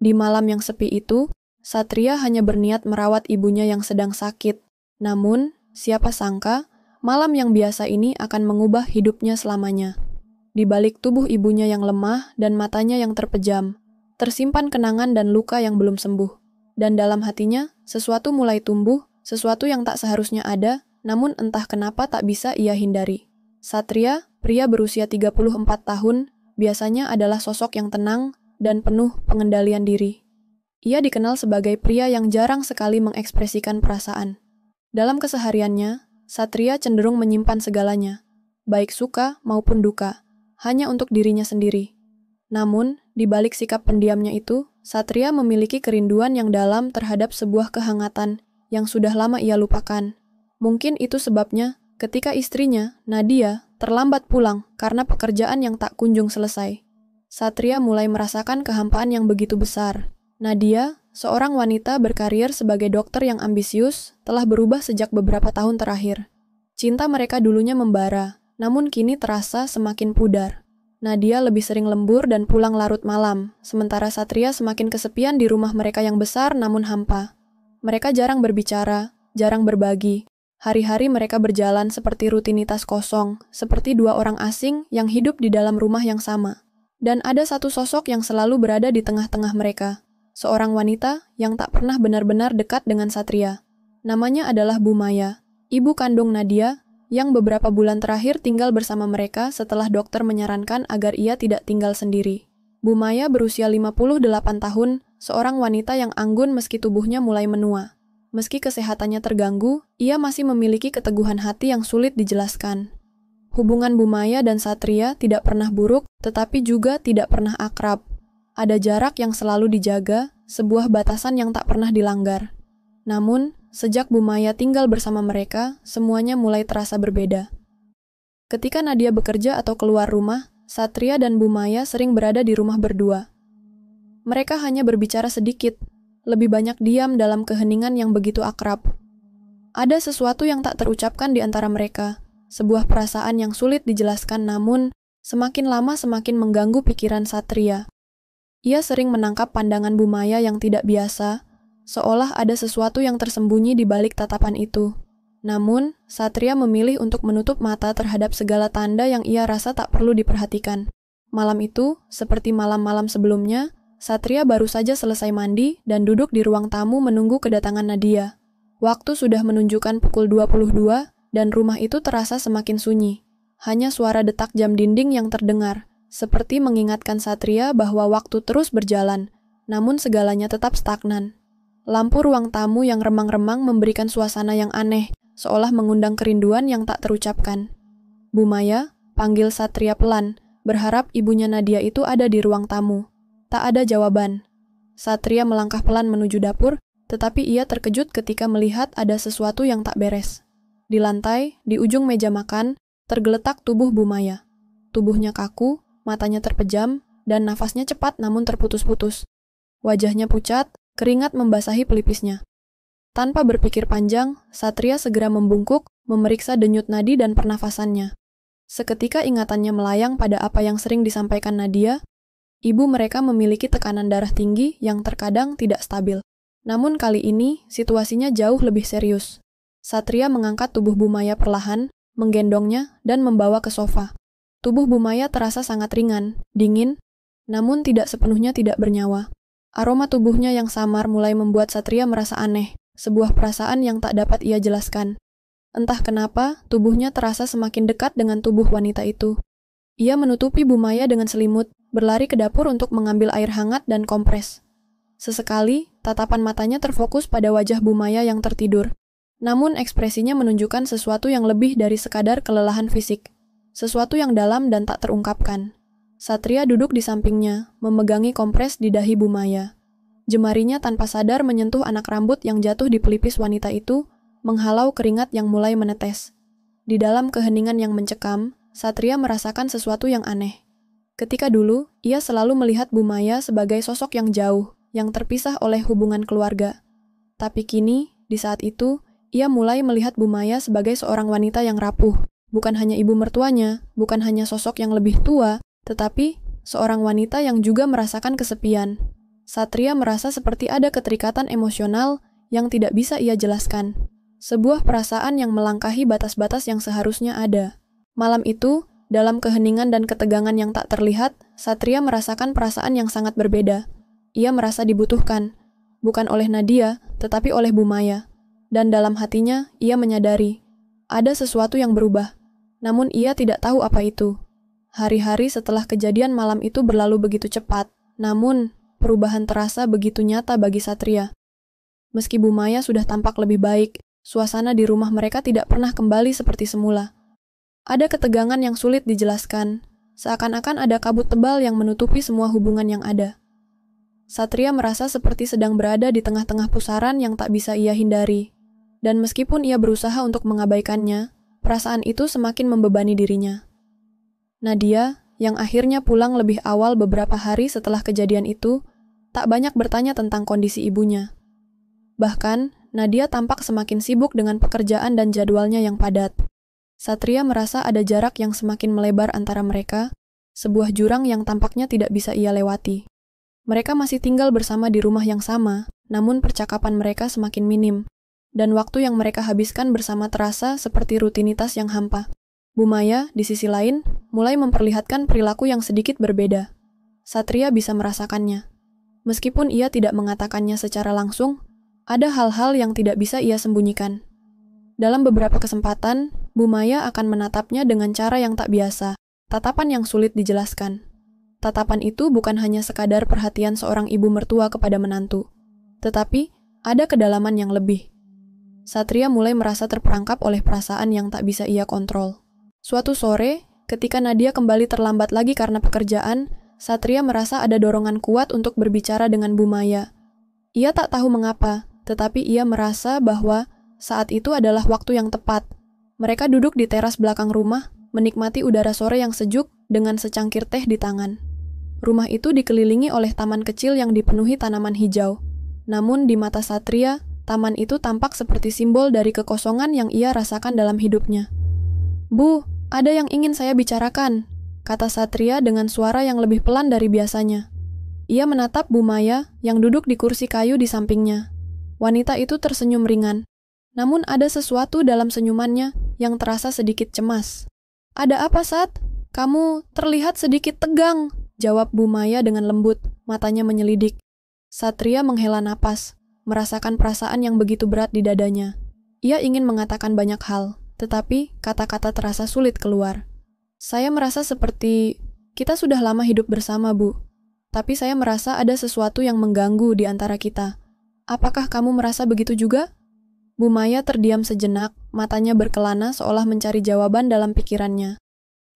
Di malam yang sepi itu, Satria hanya berniat merawat ibunya yang sedang sakit. Namun, siapa sangka, malam yang biasa ini akan mengubah hidupnya selamanya. Di balik tubuh ibunya yang lemah dan matanya yang terpejam, tersimpan kenangan dan luka yang belum sembuh. Dan dalam hatinya, sesuatu mulai tumbuh, sesuatu yang tak seharusnya ada, namun entah kenapa tak bisa ia hindari. Satria, pria berusia 34 tahun, biasanya adalah sosok yang tenang dan penuh pengendalian diri. Ia dikenal sebagai pria yang jarang sekali mengekspresikan perasaan. Dalam kesehariannya, Satria cenderung menyimpan segalanya, baik suka maupun duka, hanya untuk dirinya sendiri. Namun, di balik sikap pendiamnya itu, Satria memiliki kerinduan yang dalam terhadap sebuah kehangatan yang sudah lama ia lupakan. Mungkin itu sebabnya, ketika istrinya, Nadia, terlambat pulang karena pekerjaan yang tak kunjung selesai, Satria mulai merasakan kehampaan yang begitu besar. Nadia, seorang wanita berkarir sebagai dokter yang ambisius, telah berubah sejak beberapa tahun terakhir. Cinta mereka dulunya membara, namun kini terasa semakin pudar. Nadia lebih sering lembur dan pulang larut malam, sementara Satria semakin kesepian di rumah mereka yang besar namun hampa. Mereka jarang berbicara, jarang berbagi. Hari-hari mereka berjalan seperti rutinitas kosong, seperti dua orang asing yang hidup di dalam rumah yang sama. Dan ada satu sosok yang selalu berada di tengah-tengah mereka. Seorang wanita yang tak pernah benar-benar dekat dengan Satria. Namanya adalah Bu Maya, ibu kandung Nadia, yang beberapa bulan terakhir tinggal bersama mereka setelah dokter menyarankan agar ia tidak tinggal sendiri. Bu Maya berusia 58 tahun, seorang wanita yang anggun meski tubuhnya mulai menua. Meski kesehatannya terganggu, ia masih memiliki keteguhan hati yang sulit dijelaskan. Hubungan Bu Maya dan Satria tidak pernah buruk, tetapi juga tidak pernah akrab. Ada jarak yang selalu dijaga, sebuah batasan yang tak pernah dilanggar. Namun, sejak Bu Maya tinggal bersama mereka, semuanya mulai terasa berbeda. Ketika Nadia bekerja atau keluar rumah, Satria dan Bu Maya sering berada di rumah berdua. Mereka hanya berbicara sedikit, lebih banyak diam dalam keheningan yang begitu akrab. Ada sesuatu yang tak terucapkan di antara mereka, sebuah perasaan yang sulit dijelaskan namun semakin lama semakin mengganggu pikiran Satria. Ia sering menangkap pandangan Bu Maya yang tidak biasa, seolah ada sesuatu yang tersembunyi di balik tatapan itu. Namun, Satria memilih untuk menutup mata terhadap segala tanda yang ia rasa tak perlu diperhatikan. Malam itu, seperti malam-malam sebelumnya, Satria baru saja selesai mandi dan duduk di ruang tamu menunggu kedatangan Nadia. Waktu sudah menunjukkan pukul 22 dan rumah itu terasa semakin sunyi. Hanya suara detak jam dinding yang terdengar, seperti mengingatkan Satria bahwa waktu terus berjalan, namun segalanya tetap stagnan. Lampu ruang tamu yang remang-remang memberikan suasana yang aneh, seolah mengundang kerinduan yang tak terucapkan. Bu Maya, panggil Satria pelan, berharap ibunya Nadia itu ada di ruang tamu. Tak ada jawaban. Satria melangkah pelan menuju dapur, tetapi ia terkejut ketika melihat ada sesuatu yang tak beres. Di lantai, di ujung meja makan, tergeletak tubuh Bu Maya. Tubuhnya kaku, matanya terpejam, dan nafasnya cepat namun terputus-putus. Wajahnya pucat, keringat membasahi pelipisnya. Tanpa berpikir panjang, Satria segera membungkuk, memeriksa denyut nadi dan pernafasannya. Seketika ingatannya melayang pada apa yang sering disampaikan Nadia, ibu mereka memiliki tekanan darah tinggi yang terkadang tidak stabil. Namun kali ini, situasinya jauh lebih serius. Satria mengangkat tubuh Bu Maya perlahan, menggendongnya, dan membawa ke sofa. Tubuh Bu Maya terasa sangat ringan, dingin, namun tidak sepenuhnya tidak bernyawa. Aroma tubuhnya yang samar mulai membuat Satria merasa aneh, sebuah perasaan yang tak dapat ia jelaskan. Entah kenapa, tubuhnya terasa semakin dekat dengan tubuh wanita itu. Ia menutupi Bu Maya dengan selimut, berlari ke dapur untuk mengambil air hangat dan kompres. Sesekali, tatapan matanya terfokus pada wajah Bu Maya yang tertidur. Namun ekspresinya menunjukkan sesuatu yang lebih dari sekadar kelelahan fisik. Sesuatu yang dalam dan tak terungkapkan. Satria duduk di sampingnya, memegangi kompres di dahi Bu Maya. Jemarinya tanpa sadar menyentuh anak rambut yang jatuh di pelipis wanita itu, menghalau keringat yang mulai menetes. Di dalam keheningan yang mencekam, Satria merasakan sesuatu yang aneh. Ketika dulu, ia selalu melihat Bu Maya sebagai sosok yang jauh, yang terpisah oleh hubungan keluarga. Tapi kini, di saat itu, ia mulai melihat Bu Maya sebagai seorang wanita yang rapuh. Bukan hanya ibu mertuanya, bukan hanya sosok yang lebih tua, tetapi seorang wanita yang juga merasakan kesepian. Satria merasa seperti ada keterikatan emosional yang tidak bisa ia jelaskan. Sebuah perasaan yang melangkahi batas-batas yang seharusnya ada. Malam itu, dalam keheningan dan ketegangan yang tak terlihat, Satria merasakan perasaan yang sangat berbeda. Ia merasa dibutuhkan, bukan oleh Nadia, tetapi oleh Bu Maya. Dan dalam hatinya, ia menyadari, ada sesuatu yang berubah. Namun ia tidak tahu apa itu. Hari-hari setelah kejadian malam itu berlalu begitu cepat, namun perubahan terasa begitu nyata bagi Satria. Meski Bu Maya sudah tampak lebih baik, suasana di rumah mereka tidak pernah kembali seperti semula. Ada ketegangan yang sulit dijelaskan, seakan-akan ada kabut tebal yang menutupi semua hubungan yang ada. Satria merasa seperti sedang berada di tengah-tengah pusaran yang tak bisa ia hindari. Dan meskipun ia berusaha untuk mengabaikannya, perasaan itu semakin membebani dirinya. Nadia, yang akhirnya pulang lebih awal beberapa hari setelah kejadian itu, tak banyak bertanya tentang kondisi ibunya. Bahkan, Nadia tampak semakin sibuk dengan pekerjaan dan jadwalnya yang padat. Satria merasa ada jarak yang semakin melebar antara mereka, sebuah jurang yang tampaknya tidak bisa ia lewati. Mereka masih tinggal bersama di rumah yang sama, namun percakapan mereka semakin minim, dan waktu yang mereka habiskan bersama terasa seperti rutinitas yang hampa. Bu Maya, di sisi lain, mulai memperlihatkan perilaku yang sedikit berbeda. Satria bisa merasakannya. Meskipun ia tidak mengatakannya secara langsung, ada hal-hal yang tidak bisa ia sembunyikan. Dalam beberapa kesempatan, Bu Maya akan menatapnya dengan cara yang tak biasa, tatapan yang sulit dijelaskan. Tatapan itu bukan hanya sekadar perhatian seorang ibu mertua kepada menantu, tetapi ada kedalaman yang lebih. Satria mulai merasa terperangkap oleh perasaan yang tak bisa ia kontrol. Suatu sore, ketika Nadia kembali terlambat lagi karena pekerjaan, Satria merasa ada dorongan kuat untuk berbicara dengan Bu Maya. Ia tak tahu mengapa, tetapi ia merasa bahwa saat itu adalah waktu yang tepat. Mereka duduk di teras belakang rumah, menikmati udara sore yang sejuk dengan secangkir teh di tangan. Rumah itu dikelilingi oleh taman kecil yang dipenuhi tanaman hijau. Namun di mata Satria, taman itu tampak seperti simbol dari kekosongan yang ia rasakan dalam hidupnya. "Bu, ada yang ingin saya bicarakan," kata Satria dengan suara yang lebih pelan dari biasanya. Ia menatap Bu Maya yang duduk di kursi kayu di sampingnya. Wanita itu tersenyum ringan. Namun ada sesuatu dalam senyumannya yang terasa sedikit cemas. "Ada apa, Sat? Kamu terlihat sedikit tegang," jawab Bu Maya dengan lembut, matanya menyelidik. Satria menghela napas, merasakan perasaan yang begitu berat di dadanya. Ia ingin mengatakan banyak hal, tetapi kata-kata terasa sulit keluar. "Saya merasa seperti kita sudah lama hidup bersama, Bu. Tapi saya merasa ada sesuatu yang mengganggu di antara kita. Apakah kamu merasa begitu juga?" Bu Maya terdiam sejenak, matanya berkelana seolah mencari jawaban dalam pikirannya.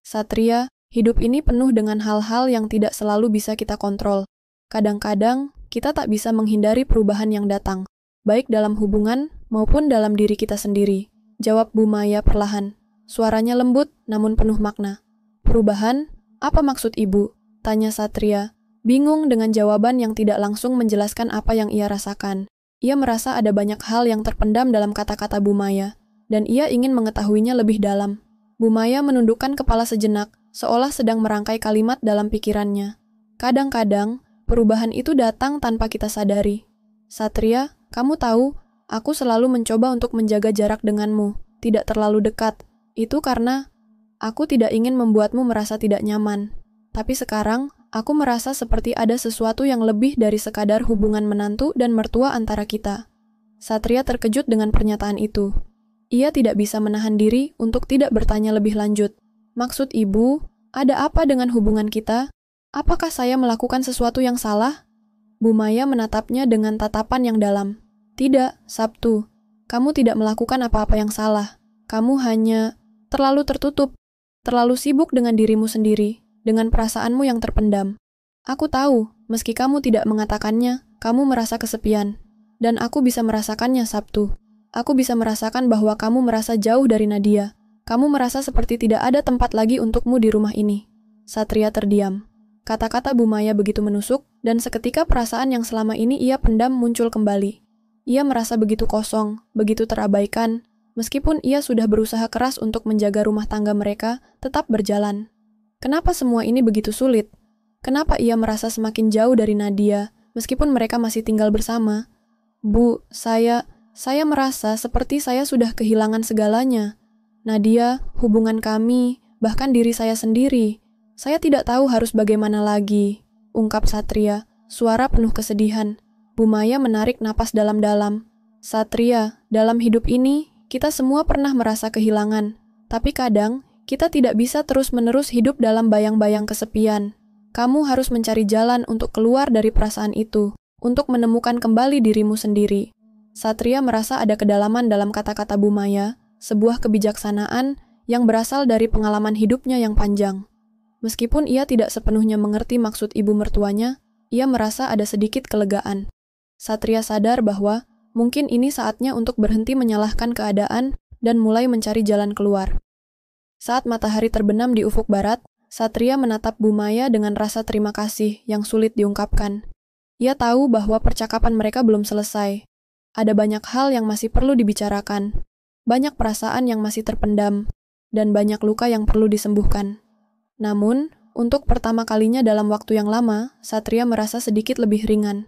"Satria, hidup ini penuh dengan hal-hal yang tidak selalu bisa kita kontrol. Kadang-kadang, kita tak bisa menghindari perubahan yang datang, baik dalam hubungan maupun dalam diri kita sendiri," jawab Bu Maya perlahan. Suaranya lembut namun penuh makna. "Perubahan? Apa maksud Ibu?" tanya Satria, bingung dengan jawaban yang tidak langsung menjelaskan apa yang ia rasakan. Ia merasa ada banyak hal yang terpendam dalam kata-kata Bu Maya, dan ia ingin mengetahuinya lebih dalam. Bu Maya menundukkan kepala sejenak, seolah sedang merangkai kalimat dalam pikirannya. "Kadang-kadang, perubahan itu datang tanpa kita sadari. Satria, kamu tahu, aku selalu mencoba untuk menjaga jarak denganmu, tidak terlalu dekat. Itu karena aku tidak ingin membuatmu merasa tidak nyaman. Tapi sekarang, aku merasa seperti ada sesuatu yang lebih dari sekadar hubungan menantu dan mertua antara kita." Satria terkejut dengan pernyataan itu. Ia tidak bisa menahan diri untuk tidak bertanya lebih lanjut. "Maksud Ibu, ada apa dengan hubungan kita? Apakah saya melakukan sesuatu yang salah?" Bu Maya menatapnya dengan tatapan yang dalam. "Tidak, Sabtu. Kamu tidak melakukan apa-apa yang salah. Kamu hanya terlalu tertutup, terlalu sibuk dengan dirimu sendiri, dengan perasaanmu yang terpendam. Aku tahu, meski kamu tidak mengatakannya, kamu merasa kesepian. Dan aku bisa merasakannya, Sabtu. Aku bisa merasakan bahwa kamu merasa jauh dari Nadia. Kamu merasa seperti tidak ada tempat lagi untukmu di rumah ini." Satria terdiam. Kata-kata Bu Maya begitu menusuk, dan seketika perasaan yang selama ini ia pendam muncul kembali. Ia merasa begitu kosong, begitu terabaikan, meskipun ia sudah berusaha keras untuk menjaga rumah tangga mereka tetap berjalan. Kenapa semua ini begitu sulit? Kenapa ia merasa semakin jauh dari Nadia, meskipun mereka masih tinggal bersama. Bu, saya merasa seperti saya sudah kehilangan segalanya. Nadia, hubungan kami, bahkan diri saya sendiri. Saya tidak tahu harus bagaimana lagi, ungkap Satria, suara penuh kesedihan. Bu Maya menarik napas dalam-dalam. Satria, dalam hidup ini, kita semua pernah merasa kehilangan. Tapi kadang, kita tidak bisa terus-menerus hidup dalam bayang-bayang kesepian. Kamu harus mencari jalan untuk keluar dari perasaan itu, untuk menemukan kembali dirimu sendiri. Satria merasa ada kedalaman dalam kata-kata Bu Maya, sebuah kebijaksanaan yang berasal dari pengalaman hidupnya yang panjang. Meskipun ia tidak sepenuhnya mengerti maksud ibu mertuanya, ia merasa ada sedikit kelegaan. Satria sadar bahwa mungkin ini saatnya untuk berhenti menyalahkan keadaan dan mulai mencari jalan keluar. Saat matahari terbenam di ufuk barat, Satria menatap Bu Maya dengan rasa terima kasih yang sulit diungkapkan. Ia tahu bahwa percakapan mereka belum selesai. Ada banyak hal yang masih perlu dibicarakan, banyak perasaan yang masih terpendam, dan banyak luka yang perlu disembuhkan. Namun, untuk pertama kalinya dalam waktu yang lama, Satria merasa sedikit lebih ringan.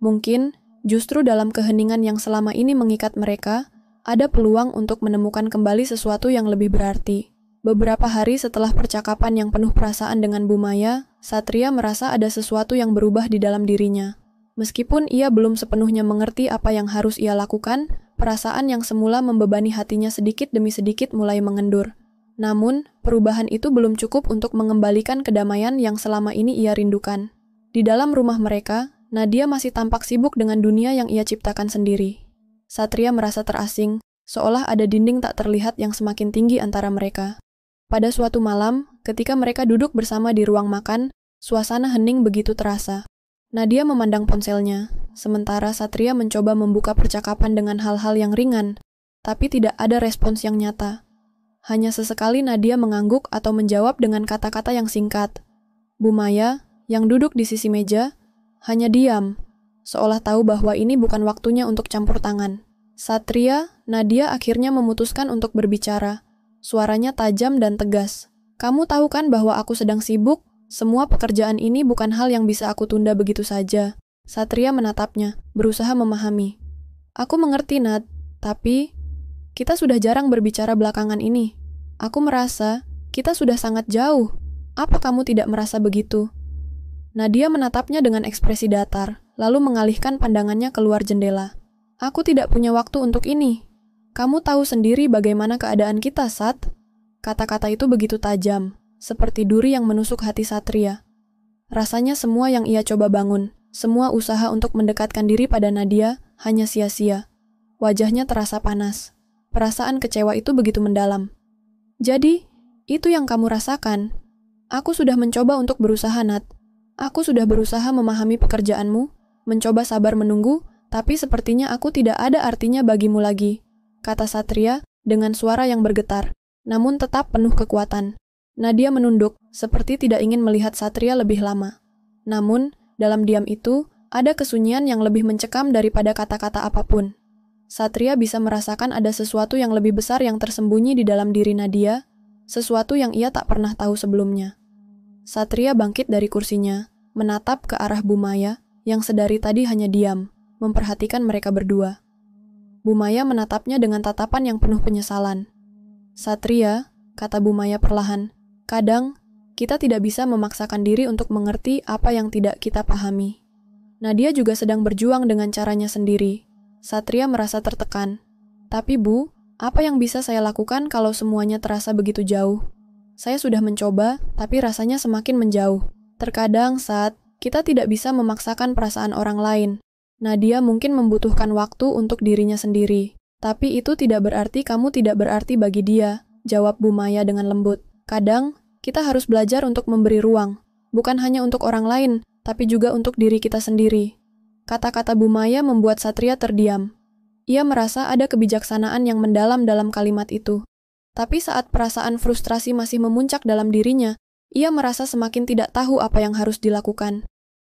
Mungkin, justru dalam keheningan yang selama ini mengikat mereka, ada peluang untuk menemukan kembali sesuatu yang lebih berarti. Beberapa hari setelah percakapan yang penuh perasaan dengan Bu Maya, Satria merasa ada sesuatu yang berubah di dalam dirinya. Meskipun ia belum sepenuhnya mengerti apa yang harus ia lakukan, perasaan yang semula membebani hatinya sedikit demi sedikit mulai mengendur. Namun, perubahan itu belum cukup untuk mengembalikan kedamaian yang selama ini ia rindukan. Di dalam rumah mereka, Nadia masih tampak sibuk dengan dunia yang ia ciptakan sendiri. Satria merasa terasing, seolah ada dinding tak terlihat yang semakin tinggi antara mereka. Pada suatu malam, ketika mereka duduk bersama di ruang makan, suasana hening begitu terasa. Nadia memandang ponselnya, sementara Satria mencoba membuka percakapan dengan hal-hal yang ringan, tapi tidak ada respons yang nyata. Hanya sesekali Nadia mengangguk atau menjawab dengan kata-kata yang singkat. Bu Maya, yang duduk di sisi meja, hanya diam, seolah tahu bahwa ini bukan waktunya untuk campur tangan. Satria, Nadia akhirnya memutuskan untuk berbicara. Suaranya tajam dan tegas. Kamu tahu kan bahwa aku sedang sibuk? Semua pekerjaan ini bukan hal yang bisa aku tunda begitu saja. Satria menatapnya, berusaha memahami. Aku mengerti, Nat, tapi kita sudah jarang berbicara belakangan ini. Aku merasa kita sudah sangat jauh. Apa kamu tidak merasa begitu? Nadia menatapnya dengan ekspresi datar, lalu mengalihkan pandangannya keluar jendela. Aku tidak punya waktu untuk ini. Kamu tahu sendiri bagaimana keadaan kita, Sat. Kata-kata itu begitu tajam, seperti duri yang menusuk hati Satria. Rasanya semua yang ia coba bangun, semua usaha untuk mendekatkan diri pada Nadia, hanya sia-sia. Wajahnya terasa panas. Perasaan kecewa itu begitu mendalam. Jadi, itu yang kamu rasakan. Aku sudah mencoba untuk berusaha, Nat. Aku sudah berusaha memahami pekerjaanmu, mencoba sabar menunggu, tapi sepertinya aku tidak ada artinya bagimu lagi, kata Satria dengan suara yang bergetar, namun tetap penuh kekuatan. Nadia menunduk, seperti tidak ingin melihat Satria lebih lama. Namun, dalam diam itu, ada kesunyian yang lebih mencekam daripada kata-kata apapun. Satria bisa merasakan ada sesuatu yang lebih besar yang tersembunyi di dalam diri Nadia, sesuatu yang ia tak pernah tahu sebelumnya. Satria bangkit dari kursinya, menatap ke arah Bu Maya, yang sedari tadi hanya diam, memperhatikan mereka berdua. Bu Maya menatapnya dengan tatapan yang penuh penyesalan. Satria, kata Bu Maya perlahan, kadang, kita tidak bisa memaksakan diri untuk mengerti apa yang tidak kita pahami. Nadia juga sedang berjuang dengan caranya sendiri. Satria merasa tertekan. Tapi Bu, apa yang bisa saya lakukan kalau semuanya terasa begitu jauh? Saya sudah mencoba, tapi rasanya semakin menjauh. Terkadang saat kita tidak bisa memaksakan perasaan orang lain. Nadia mungkin membutuhkan waktu untuk dirinya sendiri. Tapi itu tidak berarti kamu tidak berarti bagi dia, jawab Bu Maya dengan lembut. Kadang, kita harus belajar untuk memberi ruang. Bukan hanya untuk orang lain, tapi juga untuk diri kita sendiri. Kata-kata Bu Maya membuat Satria terdiam. Ia merasa ada kebijaksanaan yang mendalam dalam kalimat itu. Tapi saat perasaan frustrasi masih memuncak dalam dirinya, ia merasa semakin tidak tahu apa yang harus dilakukan.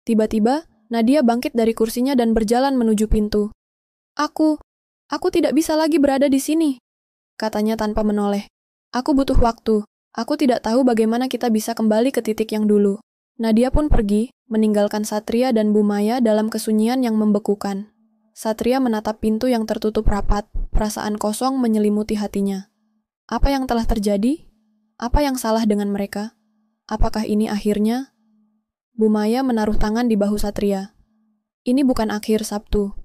Tiba-tiba, Nadia bangkit dari kursinya dan berjalan menuju pintu. Aku tidak bisa lagi berada di sini, katanya tanpa menoleh. Aku butuh waktu. Aku tidak tahu bagaimana kita bisa kembali ke titik yang dulu. Nadia pun pergi, meninggalkan Satria dan Bumaya dalam kesunyian yang membekukan. Satria menatap pintu yang tertutup rapat, perasaan kosong menyelimuti hatinya. Apa yang telah terjadi? Apa yang salah dengan mereka? Apakah ini akhirnya? Bumaya menaruh tangan di bahu Satria. Ini bukan akhir, Sabtu.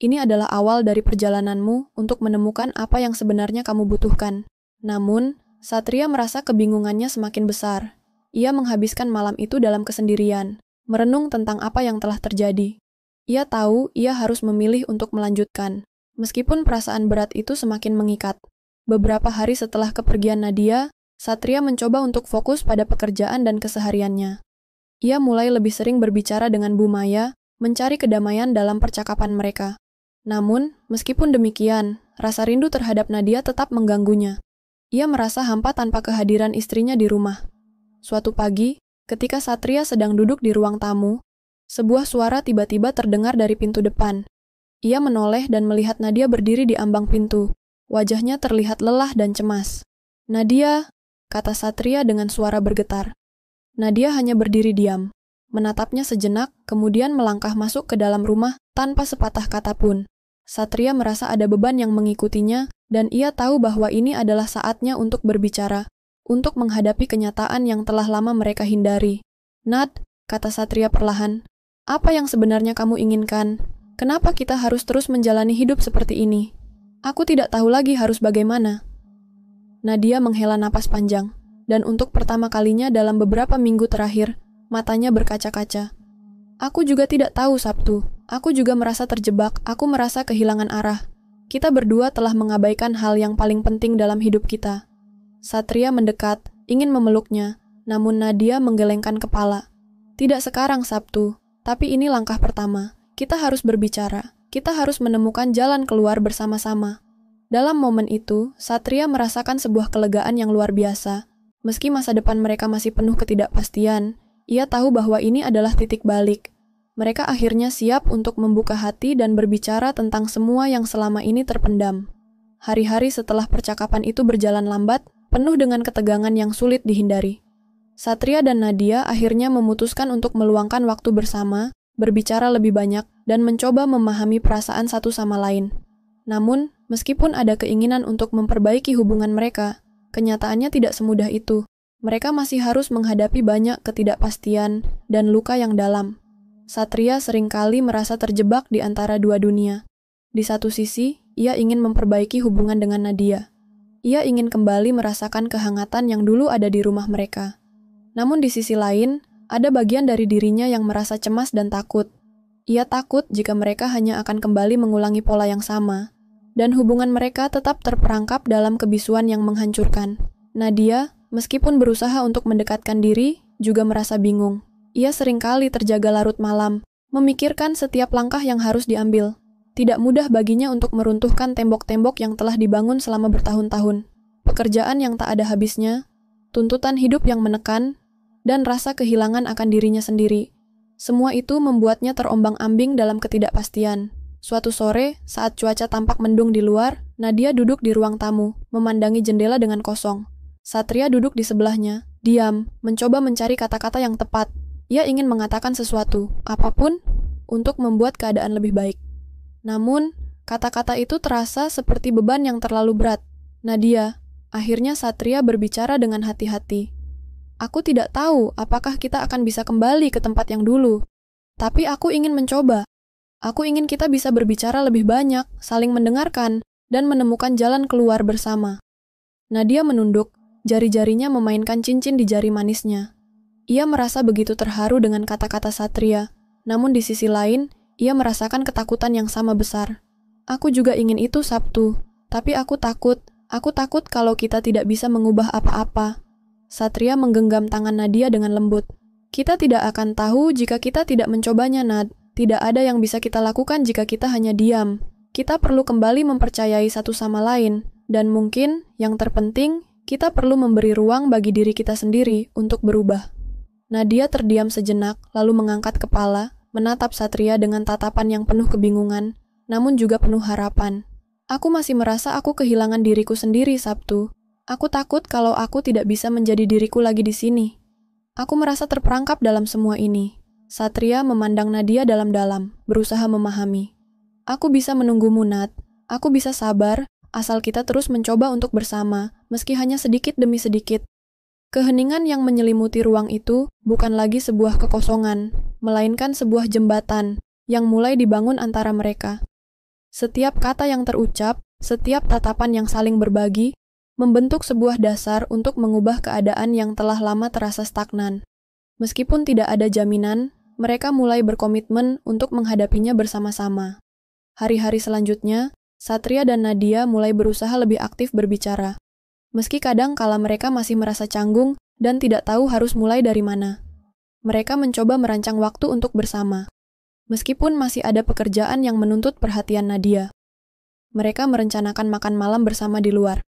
Ini adalah awal dari perjalananmu untuk menemukan apa yang sebenarnya kamu butuhkan. Namun, Satria merasa kebingungannya semakin besar. Ia menghabiskan malam itu dalam kesendirian, merenung tentang apa yang telah terjadi. Ia tahu ia harus memilih untuk melanjutkan, meskipun perasaan berat itu semakin mengikat. Beberapa hari setelah kepergian Nadia, Satria mencoba untuk fokus pada pekerjaan dan kesehariannya. Ia mulai lebih sering berbicara dengan Bumaya, mencari kedamaian dalam percakapan mereka. Namun, meskipun demikian, rasa rindu terhadap Nadia tetap mengganggunya. Ia merasa hampa tanpa kehadiran istrinya di rumah. Suatu pagi, ketika Satria sedang duduk di ruang tamu, sebuah suara tiba-tiba terdengar dari pintu depan. Ia menoleh dan melihat Nadia berdiri di ambang pintu. Wajahnya terlihat lelah dan cemas. "Nadia," kata Satria dengan suara bergetar. Nadia hanya berdiri diam, menatapnya sejenak, kemudian melangkah masuk ke dalam rumah tanpa sepatah kata pun. Satria merasa ada beban yang mengikutinya, dan ia tahu bahwa ini adalah saatnya untuk berbicara, untuk menghadapi kenyataan yang telah lama mereka hindari. "Nad," kata Satria perlahan, "apa yang sebenarnya kamu inginkan? Kenapa kita harus terus menjalani hidup seperti ini? Aku tidak tahu lagi harus bagaimana." Nadia menghela napas panjang, dan untuk pertama kalinya dalam beberapa minggu terakhir, matanya berkaca-kaca. "Aku juga tidak tahu, Sabtu. Aku juga merasa terjebak, aku merasa kehilangan arah. Kita berdua telah mengabaikan hal yang paling penting dalam hidup kita." Satria mendekat, ingin memeluknya, namun Nadia menggelengkan kepala. "Tidak sekarang, Sabtu, tapi ini langkah pertama. Kita harus berbicara, kita harus menemukan jalan keluar bersama-sama." Dalam momen itu, Satria merasakan sebuah kelegaan yang luar biasa. Meski masa depan mereka masih penuh ketidakpastian, ia tahu bahwa ini adalah titik balik. Mereka akhirnya siap untuk membuka hati dan berbicara tentang semua yang selama ini terpendam. Hari-hari setelah percakapan itu berjalan lambat, penuh dengan ketegangan yang sulit dihindari. Satria dan Nadia akhirnya memutuskan untuk meluangkan waktu bersama, berbicara lebih banyak, dan mencoba memahami perasaan satu sama lain. Namun, meskipun ada keinginan untuk memperbaiki hubungan mereka, kenyataannya tidak semudah itu. Mereka masih harus menghadapi banyak ketidakpastian dan luka yang dalam. Satria seringkali merasa terjebak di antara dua dunia. Di satu sisi, ia ingin memperbaiki hubungan dengan Nadia. Ia ingin kembali merasakan kehangatan yang dulu ada di rumah mereka. Namun di sisi lain, ada bagian dari dirinya yang merasa cemas dan takut. Ia takut jika mereka hanya akan kembali mengulangi pola yang sama, dan hubungan mereka tetap terperangkap dalam kebisuan yang menghancurkan. Nadia, meskipun berusaha untuk mendekatkan diri, juga merasa bingung. Ia seringkali terjaga larut malam, memikirkan setiap langkah yang harus diambil. Tidak mudah baginya untuk meruntuhkan tembok-tembok yang telah dibangun selama bertahun-tahun. Pekerjaan yang tak ada habisnya, tuntutan hidup yang menekan, dan rasa kehilangan akan dirinya sendiri. Semua itu membuatnya terombang-ambing dalam ketidakpastian. Suatu sore, saat cuaca tampak mendung di luar, Nadia duduk di ruang tamu, memandangi jendela dengan kosong. Satria duduk di sebelahnya, diam, mencoba mencari kata-kata yang tepat. Ia ingin mengatakan sesuatu, apapun, untuk membuat keadaan lebih baik. Namun, kata-kata itu terasa seperti beban yang terlalu berat. "Nadia," akhirnya Satria berbicara dengan hati-hati. "Aku tidak tahu apakah kita akan bisa kembali ke tempat yang dulu. Tapi aku ingin mencoba. Aku ingin kita bisa berbicara lebih banyak, saling mendengarkan, dan menemukan jalan keluar bersama." Nadia menunduk, jari-jarinya memainkan cincin di jari manisnya. Ia merasa begitu terharu dengan kata-kata Satria. Namun di sisi lain, ia merasakan ketakutan yang sama besar. "Aku juga ingin itu, Sabtu. Tapi aku takut kalau kita tidak bisa mengubah apa-apa." Satria menggenggam tangan Nadia dengan lembut. "Kita tidak akan tahu jika kita tidak mencobanya, Nad. Tidak ada yang bisa kita lakukan jika kita hanya diam. Kita perlu kembali mempercayai satu sama lain. Dan mungkin, yang terpenting, kita perlu memberi ruang bagi diri kita sendiri untuk berubah." Nadia terdiam sejenak, lalu mengangkat kepala, menatap Satria dengan tatapan yang penuh kebingungan, namun juga penuh harapan. "Aku masih merasa aku kehilangan diriku sendiri, Sabtu. Aku takut kalau aku tidak bisa menjadi diriku lagi di sini." Aku merasa terperangkap dalam semua ini. Satria memandang Nadia dalam-dalam, berusaha memahami. Aku bisa menunggumu, Nat. Aku bisa sabar, asal kita terus mencoba untuk bersama, meski hanya sedikit demi sedikit. Keheningan yang menyelimuti ruang itu bukan lagi sebuah kekosongan, melainkan sebuah jembatan yang mulai dibangun antara mereka. Setiap kata yang terucap, setiap tatapan yang saling berbagi, membentuk sebuah dasar untuk mengubah keadaan yang telah lama terasa stagnan. Meskipun tidak ada jaminan, mereka mulai berkomitmen untuk menghadapinya bersama-sama. Hari-hari selanjutnya, Satria dan Nadia mulai berusaha lebih aktif berbicara. Meski kadang kala mereka masih merasa canggung dan tidak tahu harus mulai dari mana. Mereka mencoba merancang waktu untuk bersama. Meskipun masih ada pekerjaan yang menuntut perhatian Nadia. Mereka merencanakan makan malam bersama di luar,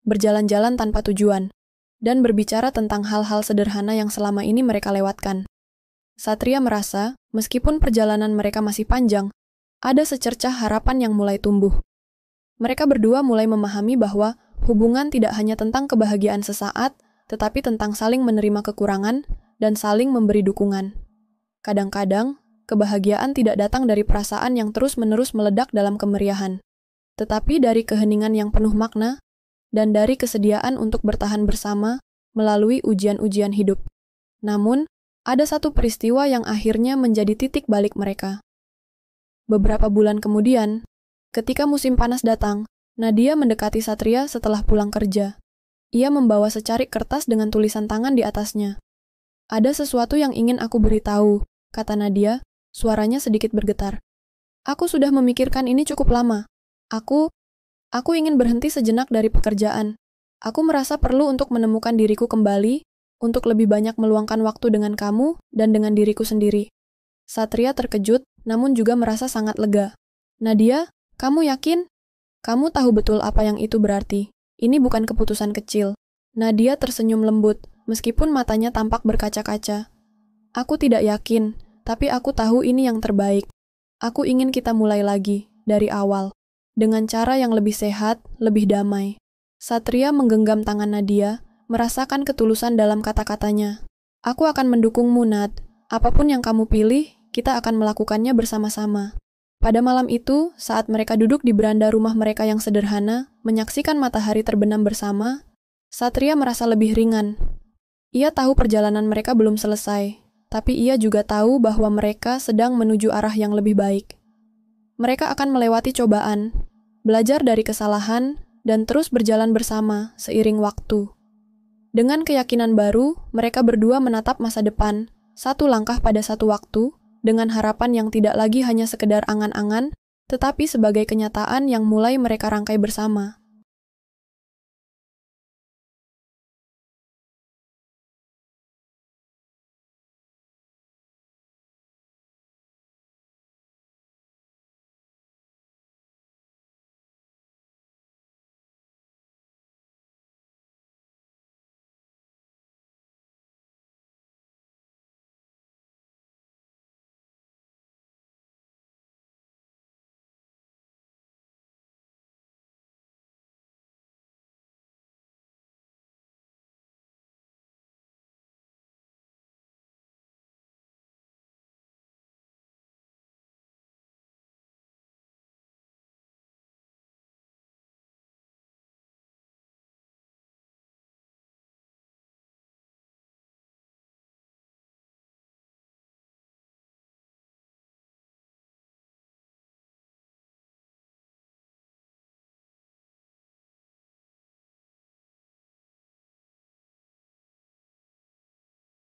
berjalan-jalan tanpa tujuan, dan berbicara tentang hal-hal sederhana yang selama ini mereka lewatkan. Satria merasa, meskipun perjalanan mereka masih panjang, ada secercah harapan yang mulai tumbuh. Mereka berdua mulai memahami bahwa hubungan tidak hanya tentang kebahagiaan sesaat, tetapi tentang saling menerima kekurangan dan saling memberi dukungan. Kadang-kadang, kebahagiaan tidak datang dari perasaan yang terus-menerus meledak dalam kemeriahan, tetapi dari keheningan yang penuh makna dan dari kesediaan untuk bertahan bersama melalui ujian-ujian hidup. Namun, ada satu peristiwa yang akhirnya menjadi titik balik mereka. Beberapa bulan kemudian, ketika musim panas datang, Nadia mendekati Satria setelah pulang kerja. Ia membawa secarik kertas dengan tulisan tangan di atasnya. "Ada sesuatu yang ingin aku beritahu," kata Nadia, suaranya sedikit bergetar. "Aku sudah memikirkan ini cukup lama. Aku ingin berhenti sejenak dari pekerjaan. Aku merasa perlu untuk menemukan diriku kembali, untuk lebih banyak meluangkan waktu dengan kamu dan dengan diriku sendiri." Satria terkejut, namun juga merasa sangat lega. "Nadia, kamu yakin? Kamu tahu betul apa yang itu berarti. Ini bukan keputusan kecil." Nadia tersenyum lembut, meskipun matanya tampak berkaca-kaca. "Aku tidak yakin, tapi aku tahu ini yang terbaik. Aku ingin kita mulai lagi, dari awal, dengan cara yang lebih sehat, lebih damai." Satria menggenggam tangan Nadia, merasakan ketulusan dalam kata-katanya. "Aku akan mendukungmu, Nat. Apapun yang kamu pilih, kita akan melakukannya bersama-sama." Pada malam itu, saat mereka duduk di beranda rumah mereka yang sederhana, menyaksikan matahari terbenam bersama, Satria merasa lebih ringan. Ia tahu perjalanan mereka belum selesai, tapi ia juga tahu bahwa mereka sedang menuju arah yang lebih baik. Mereka akan melewati cobaan, belajar dari kesalahan, dan terus berjalan bersama seiring waktu. Dengan keyakinan baru, mereka berdua menatap masa depan, satu langkah pada satu waktu, dengan harapan yang tidak lagi hanya sekedar angan-angan, tetapi sebagai kenyataan yang mulai mereka rangkai bersama.